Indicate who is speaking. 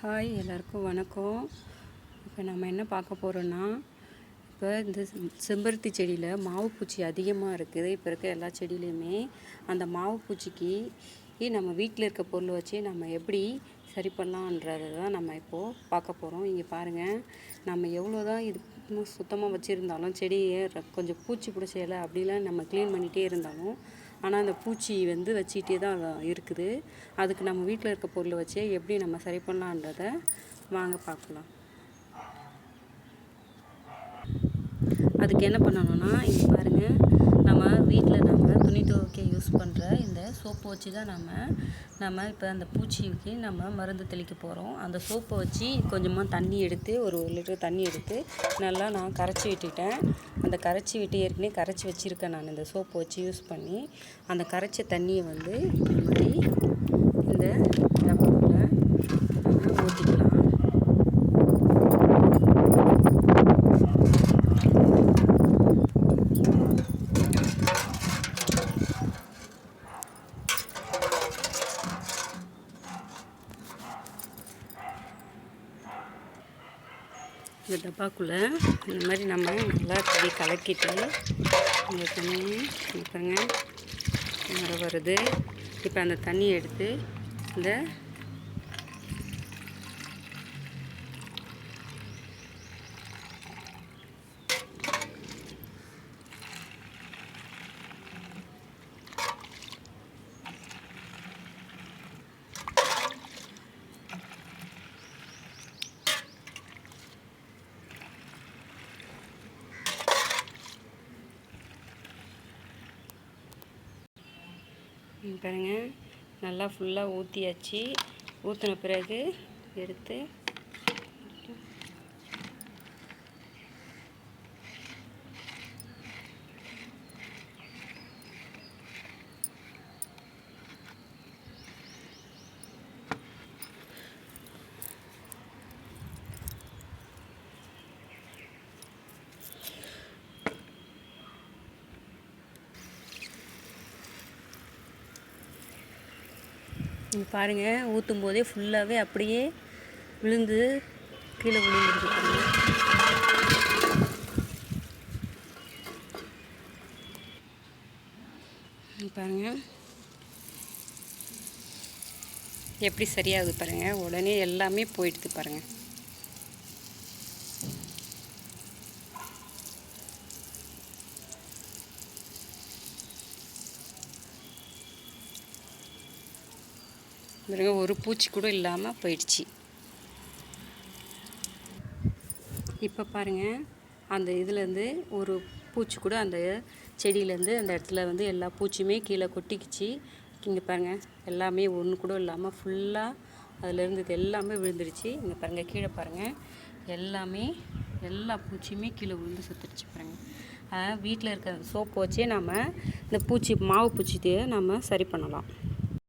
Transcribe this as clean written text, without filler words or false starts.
Speaker 1: Hi, எல்லாருக்கும் வணக்கம். இப்போ நம்ம என்ன பார்க்க போகிறோன்னா, இப்போ இந்த செம்பருத்தி செடியில் மாவு பூச்சி அதிகமாக இருக்குது. இப்போ இருக்க எல்லா செடியிலையுமே அந்த மாவு பூச்சிக்கு நம்ம வீட்டில் இருக்க பொருளை வச்சு நம்ம எப்படி சரி பண்ணலான்றதை தான் நம்ம இப்போது பார்க்க போகிறோம். இங்கே பாருங்கள், நம்ம எவ்வளோ தான் இது சுத்தமாக வச்சுருந்தாலும் செடியை கொஞ்சம் பூச்சி பிடிச்ச இலை அப்படிலாம் நம்ம க்ளீன் பண்ணிகிட்டே இருந்தாலும் ஆனால் அந்த பூச்சி வச்சுக்கிட்டே தான் இருக்குது. அதுக்கு நம்ம வீட்டில் இருக்க பொருளை வச்சு எப்படி நம்ம சரி பண்ணலான்றதை வாங்க பார்க்கலாம். அதுக்கு என்ன பண்ணணும்னா, இங்கே பாருங்கள், நம்ம வீட்டில் நம்ம துணி துவைக்க யூஸ் பண்ணுற இந்த சோப்பு வச்சு தான் நம்ம இப்போ அந்த பூச்சிக்கு நம்ம மருந்து தெளிக்க போகிறோம். அந்த சோப்பை வச்சு கொஞ்சமாக தண்ணி எடுத்து ஒரு லிட்டர் தண்ணி எடுத்து நல்லா நான் கரைச்சி விட்டுட்டேன். அந்த கரைச்சி விட்டு ஏற்கனவே கரைச்சி வச்சுருக்கேன் நான் இந்த சோப்பை வச்சு யூஸ் பண்ணி. அந்த கரைச்ச தண்ணியை இந்த மாதிரி இந்த டப்பாக்குள்ள நம்ம ஊற்றிக்கலாம். இந்த டப்பாக்குள்ளே இந்த மாதிரி நம்ம நல்லா கலக்கிட்டு இந்த தண்ணி பாருங்க மழை வருது. இப்போ அந்த தண்ணியை எடுத்து இந்த பாருங்க நல்லா ஃபுல்லாக ஊற்றியாச்சு. ஊற்றின பிறகு எடுத்து நீங்கள் பாருங்கள், ஊற்றும் போதே ஃபுல்லாகவே அப்படியே விழுந்து கீழே விழுந்துருக்கு. பாருங்கள் எப்படி சரியாகுது பாருங்கள். உடனே எல்லாமே போயிடுது பாருங்கள். ஒரு பூச்சி கூட இல்லாமல் போயிடுச்சு. இப்போ பாருங்கள், அந்த இதுலேருந்து ஒரு பூச்சி கூட அந்த செடியிலேருந்து அந்த இடத்துல எல்லா பூச்சியுமே கீழே கொட்டிக்கிச்சு. இங்கே பாருங்கள், எல்லாமே ஒன்று கூட இல்லாமல் ஃபுல்லாக அதில் எல்லாமே விழுந்துடுச்சு. இங்கே பாருங்கள், கீழே பாருங்கள், எல்லா பூச்சியுமே கீழே விழுந்து சுற்றுடுச்சு பாருங்கள். வீட்டில் இருக்கிற சோப்பு வச்சே நம்ம இந்த மாவு பூச்சியை நம்ம சரி பண்ணலாம்.